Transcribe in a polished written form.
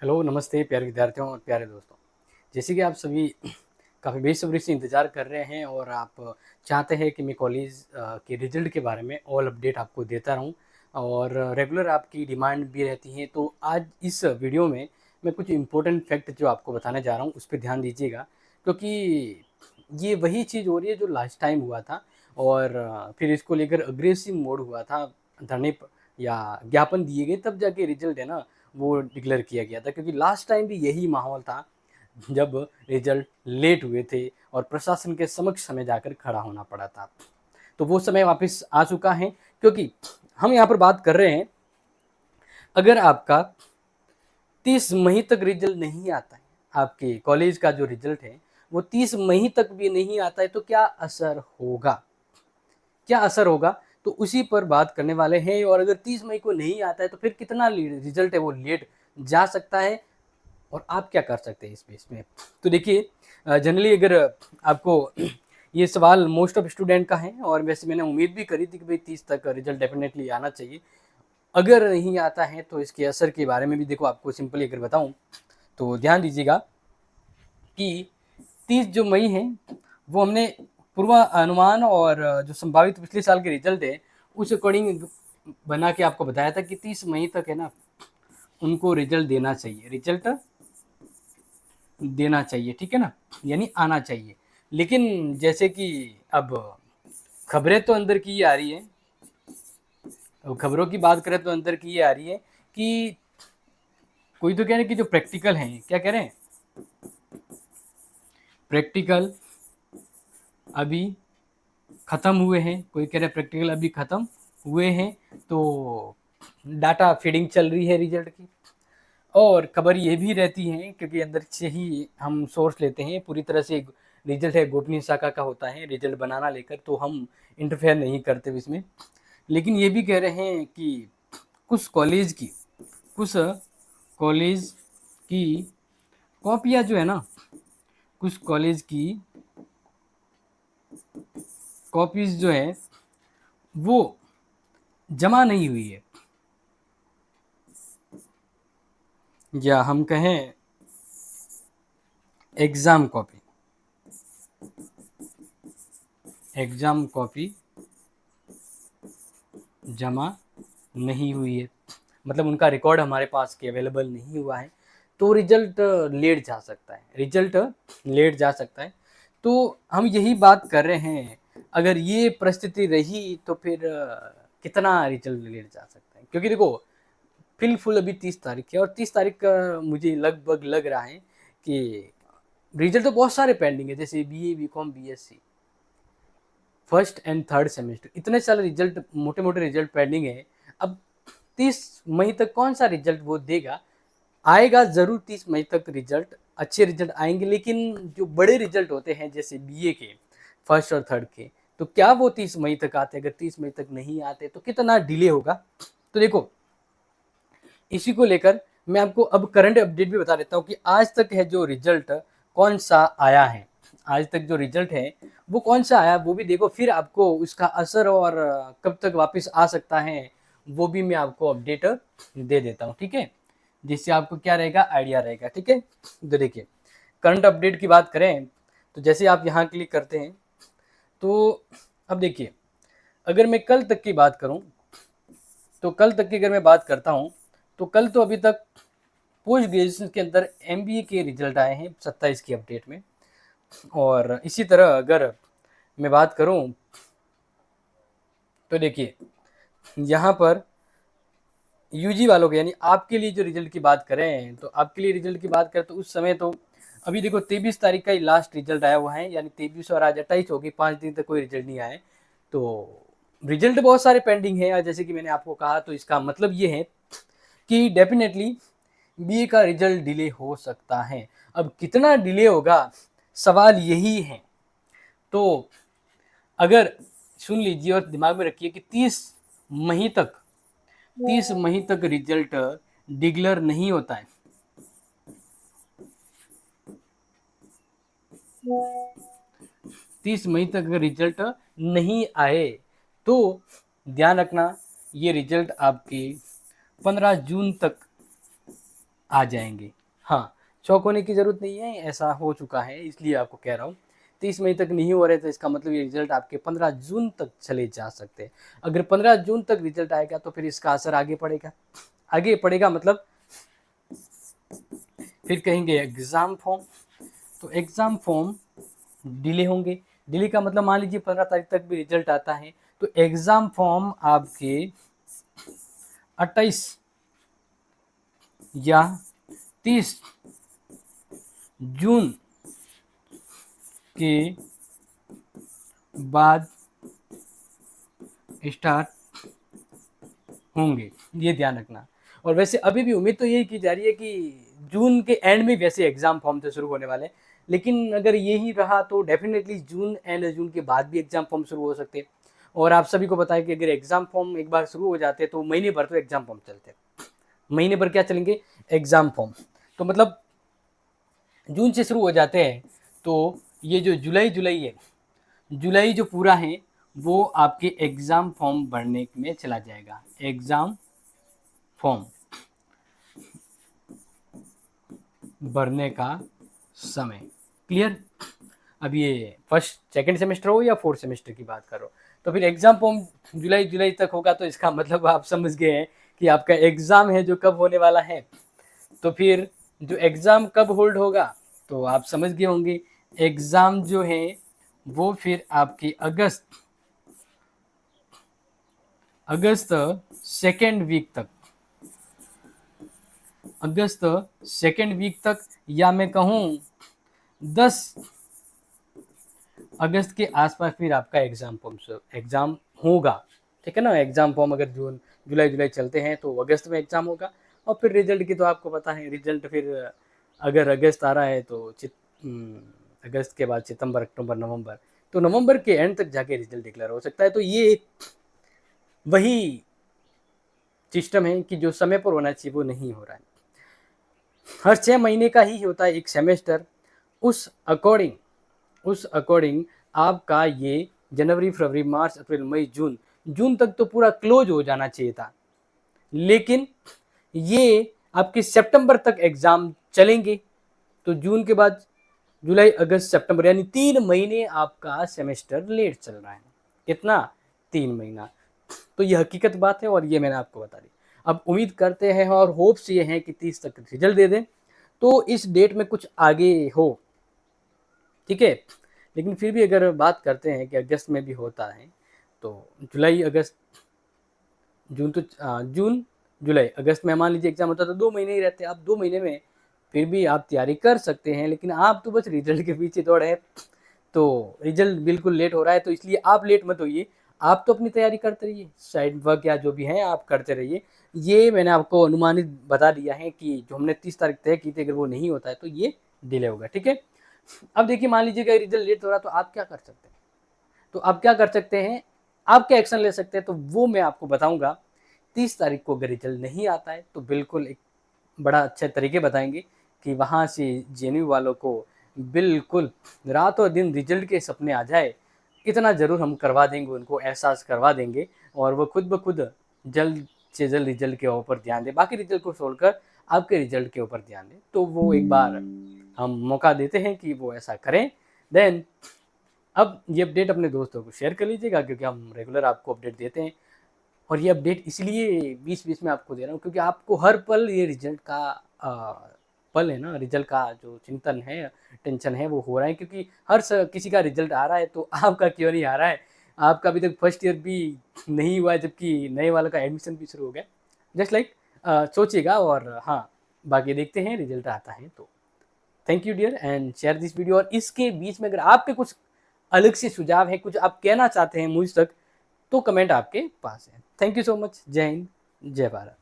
Hello, नमस्ते प्यारे विद्यार्थियों और प्यारे दोस्तों। जैसे कि आप सभी काफ़ी बेसब्री से इंतज़ार कर रहे हैं और आप चाहते हैं कि मैं कॉलेज के रिज़ल्ट के बारे में ऑल अपडेट आपको देता रहूं और रेगुलर आपकी डिमांड भी रहती है। तो आज इस वीडियो में मैं कुछ इम्पोर्टेंट फैक्ट जो आपको बताने जा रहा हूं उस पर ध्यान दीजिएगा, क्योंकि ये वही चीज़ हो रही है जो लास्ट टाइम हुआ था और फिर इसको लेकर अग्रेसिव मोड हुआ था, धरने या ज्ञापन दिए गए तब जाके रिज़ल्ट है ना वो डिक्लेयर किया गया था, क्योंकि लास्ट टाइम भी यही माहौल था जब रिजल्ट लेट हुए थे और प्रशासन के समक्ष हमें जाकर खड़ा होना पड़ा था। तो वो समय वापस आ चुका है, क्योंकि हम यहाँ पर बात कर रहे हैं, अगर आपका 30 मई तक रिजल्ट नहीं आता है, आपके कॉलेज का जो रिजल्ट है वो 30 मई तक भी नहीं आता है, तो क्या असर होगा, क्या असर होगा? तो उसी पर बात करने वाले हैं। और अगर 30 मई को नहीं आता है तो फिर कितना रिजल्ट है वो लेट जा सकता है और आप क्या कर सकते हैं इस बेस में। तो देखिए, जनरली अगर आपको ये सवाल मोस्ट ऑफ स्टूडेंट का है और वैसे मैंने उम्मीद भी करी थी कि भाई 30 तक रिजल्ट डेफिनेटली आना चाहिए। अगर नहीं आता है तो इसके असर के बारे में भी देखो, आपको सिंपली अगर बताऊं तो ध्यान दीजिएगा कि 30 जो मई है वो हमने पूर्वानुमान और जो संभावित पिछले साल के रिजल्ट है उस अकॉर्डिंग बना के आपको बताया था कि 30 मई तक है ना उनको रिजल्ट देना चाहिए, रिजल्ट देना चाहिए, ठीक है ना, यानी आना चाहिए। लेकिन जैसे कि अब खबरें तो अंदर की ही आ रही है, अब खबरों की बात करें तो अंदर की ये आ रही है कि कोई तो कह रहे हैं कि जो प्रैक्टिकल हैं, क्या कह रहे हैं, प्रैक्टिकल अभी ख़त्म हुए हैं, कोई कह रहे हैं प्रैक्टिकल अभी ख़त्म हुए हैं, तो डाटा फीडिंग चल रही है रिजल्ट की। और खबर ये भी रहती है, क्योंकि अंदर से ही हम सोर्स लेते हैं, पूरी तरह से रिजल्ट है गोपनीय शाखा का होता है रिजल्ट बनाना लेकर, तो हम इंटरफेयर नहीं करते इसमें। लेकिन ये भी कह रहे हैं कि कुछ कॉलेज की कुछ कॉलेज की कॉपियाँ जो है ना, कुछ कॉलेज की कॉपीज जो है वो जमा नहीं हुई है, या हम कहें एग्ज़ाम कॉपी, एग्ज़ाम कॉपी जमा नहीं हुई है, मतलब उनका रिकॉर्ड हमारे पास के अवेलेबल नहीं हुआ है, तो रिजल्ट लेट जा सकता है, रिजल्ट लेट जा सकता है। तो हम यही बात कर रहे हैं, अगर ये परिस्थिति रही तो फिर कितना रिजल्ट लेट जा सकता है, क्योंकि देखो फिल अभी 30 तारीख है और 30 तारीख का मुझे लगभग लग रहा है कि रिजल्ट तो बहुत सारे पेंडिंग है, जैसे BA BCom BSc first and third semester, इतने सारे रिजल्ट, मोटे मोटे रिजल्ट पेंडिंग है। अब 30 मई तक कौन सा रिजल्ट वो देगा, आएगा ज़रूर 30 मई तक रिजल्ट, अच्छे रिजल्ट आएंगे, लेकिन जो बड़े रिजल्ट होते हैं जैसे BA के फर्स्ट और थर्ड के, तो क्या वो 30 मई तक आते? अगर 30 मई तक नहीं आते तो कितना डिले होगा। तो देखो, इसी को लेकर मैं आपको अब करंट अपडेट भी बता देता हूँ कि आज तक है जो रिजल्ट कौन सा आया है, आज तक जो रिजल्ट है वो कौन सा आया वो भी देखो, फिर आपको उसका असर और कब तक वापस आ सकता है वो भी मैं आपको अपडेट दे देता हूँ, ठीक है, जिससे आपको क्या रहेगा, आइडिया रहेगा, ठीक है। तो देखिए, करंट अपडेट की बात करें तो जैसे आप यहाँ क्लिक करते हैं तो अब देखिए, अगर मैं कल तक की बात करूँ तो कल तक की अगर मैं बात करता हूँ तो कल तो अभी तक पोस्ट ग्रेजुएशन के अंदर MBA के रिजल्ट आए हैं 27 की अपडेट में। और इसी तरह अगर मैं बात करूं तो देखिए, यहाँ पर UG वालों के, यानी आपके लिए जो रिजल्ट की बात करें तो आपके लिए रिजल्ट की बात करें तो उस समय तो अभी देखो 23 तारीख का ही लास्ट रिजल्ट आया हुआ है, यानी 23 और आज 28 होगी, 5 दिन तक कोई रिजल्ट नहीं आए, तो रिजल्ट बहुत सारे पेंडिंग है। और जैसे कि मैंने आपको कहा, तो इसका मतलब ये है कि डेफिनेटली BA का रिजल्ट डिले हो सकता है। अब कितना डिले होगा, सवाल यही है। तो अगर सुन लीजिए और दिमाग में रखिए कि मई तक 30 मई तक रिजल्ट डिक्लेयर नहीं होता है, 30 मई तक अगर रिजल्ट नहीं आए तो ध्यान रखना, ये रिजल्ट आपके 15 जून तक आ जाएंगे। हाँ, शौक होने की ज़रूरत नहीं है, ऐसा हो चुका है इसलिए आपको कह रहा हूँ। 30 मई तक नहीं हो रहे तो इसका मतलब ये रिजल्ट आपके 15 जून तक चले जा सकते हैं। अगर 15 जून तक रिजल्ट आएगा तो फिर इसका असर आगे पड़ेगा। आगे पड़ेगा मतलब फिर कहेंगे एग्ज़ाम फॉर्म, तो एग्ज़ाम फॉर्म डिले होंगे। डिले का मतलब मान लीजिए 15 तारीख तक भी रिजल्ट आता है तो एग्ज़ाम फॉर्म आपके 28 या 30 जून के बाद स्टार्ट होंगे, ये ध्यान रखना। और वैसे अभी भी उम्मीद तो यही की जा रही है कि जून के एंड में वैसे एग्ज़ाम फॉर्म तो शुरू होने वाले हैं, लेकिन अगर यही रहा तो डेफिनेटली जून एंड जून के बाद भी एग्ज़ाम फॉर्म शुरू हो सकते हैं। और आप सभी को पता है कि अगर एग्ज़ाम फॉर्म एक बार शुरू हो जाते हैं तो महीने भर तो एग्ज़ाम फॉर्म चलते हैं। महीने भर क्या चलेंगे? Exam form. तो मतलब जून से शुरू हो जाते हैं तो ये जो जुलाई है, जुलाई जो पूरा है वो आपके एग्ज़ाम फॉर्म भरने में चला जाएगा। एग्ज़ाम फॉर्म भरने का समय। क्लियर? अब ये फर्स्ट सेकंड सेमेस्टर हो या फोर्थ सेमेस्टर की बात करो, तो फिर एग्ज़ाम फॉर्म जुलाई तक होगा तो इसका मतलब आप समझ गए हैं कि आपका एग्ज़ाम है जो कब होने वाला है। तो फिर जो एग्ज़ाम कब होल्ड होगा तो आप समझ गए होंगे, एग्ज़ाम जो है वो फिर आपकी अगस्त सेकेंड वीक तक, अगस्त सेकेंड वीक तक, या मैं कहूँ 10 अगस्त के आसपास फिर आपका एग्ज़ाम होगा। ठीक है ना? एग्ज़ाम फॉर्म अगर जुलाई चलते हैं तो अगस्त में एग्ज़ाम होगा। और फिर रिजल्ट की तो आपको पता है, रिजल्ट फिर अगर अगस्त आ रहा है तो अगस्त के बाद सितंबर, अक्टूबर, नवंबर, तो नवंबर के एंड तक जाके रिजल्ट डिक्लेयर हो सकता है। तो ये वही सिस्टम है कि जो समय पर होना चाहिए वो नहीं हो रहा है। हर 6 महीने का ही होता है एक सेमेस्टर। उस अकॉर्डिंग आपका ये जनवरी, फरवरी, मार्च, अप्रैल, मई, जून तक तो पूरा क्लोज हो जाना चाहिए था, लेकिन ये आपके सितंबर तक एग्ज़ाम चलेंगे। तो जून के बाद जुलाई, अगस्त, सितंबर, यानी 3 महीने आपका सेमेस्टर लेट चल रहा है। कितना? 3 महीना। तो ये हकीकत बात है और ये मैंने आपको बता दी। अब उम्मीद करते हैं और होप्स ये हैं कि 30 तक रिजल्ट दे दें तो इस डेट में कुछ आगे हो। ठीक है? लेकिन फिर भी अगर बात करते हैं कि अगस्त में भी होता है तो जुलाई, अगस्त, जून तो जून, जुलाई, अगस्त में मान लीजिए एग्ज़ाम होता तो 2 महीने ही रहते। आप 2 महीने में फिर भी आप तैयारी कर सकते हैं, लेकिन आप तो बस रिजल्ट के पीछे दौड़ रहे हैं। तो रिजल्ट बिल्कुल लेट हो रहा है तो इसलिए आप लेट मत होइए। आप तो अपनी तैयारी करते रहिए, साइड वर्क या जो भी है आप करते रहिए। ये मैंने आपको अनुमानित बता दिया है कि जो हमने 30 तारीख तय की थी अगर वो नहीं होता है तो ये डिले होगा। ठीक है? अब देखिए, मान लीजिए कि रिजल्ट लेट हो रहा है तो आप क्या कर सकते हैं? तो आप क्या कर सकते हैं, आप क्या एक्शन ले सकते हैं, तो वो मैं आपको बताऊंगा। 30 तारीख को अगर रिजल्ट नहीं आता है तो बिल्कुल एक बड़ा अच्छे तरीके बताएंगे कि वहाँ से जेएनयू वालों को बिल्कुल रातों दिन रिजल्ट के सपने आ जाए, इतना ज़रूर हम करवा देंगे, उनको एहसास करवा देंगे और वो खुद ब खुद जल्द से जल्द रिजल्ट के ऊपर ध्यान दें। बाकी रिजल्ट को छोड़कर आपके रिजल्ट के ऊपर ध्यान दें। तो वो एक बार हम मौका देते हैं कि वो ऐसा करें। देन अब ये अपडेट अपने दोस्तों को शेयर कर लीजिएगा क्योंकि हम रेगुलर आपको अपडेट देते हैं। और ये अपडेट इसलिए बीच-बीच में आपको दे रहा हूँ क्योंकि आपको हर पल ये रिजल्ट का पल है ना, रिजल्ट का जो चिंतन है, टेंशन है वो हो रहा है क्योंकि किसी का रिजल्ट आ रहा है तो आपका क्यों नहीं आ रहा है? आपका अभी तक फर्स्ट ईयर भी नहीं हुआ है जबकि नए वालों का एडमिशन भी शुरू हो गया। जस्ट लाइक सोचिएगा और हाँ, बाकी देखते हैं रिजल्ट आता है तो। Thank you dear and share this video. और इसके बीच में अगर आपके कुछ अलग से सुझाव है, कुछ आप कहना चाहते हैं मुझ तक, तो कमेंट आपके पास है। Thank you so much. जय हिंद, जय भारत।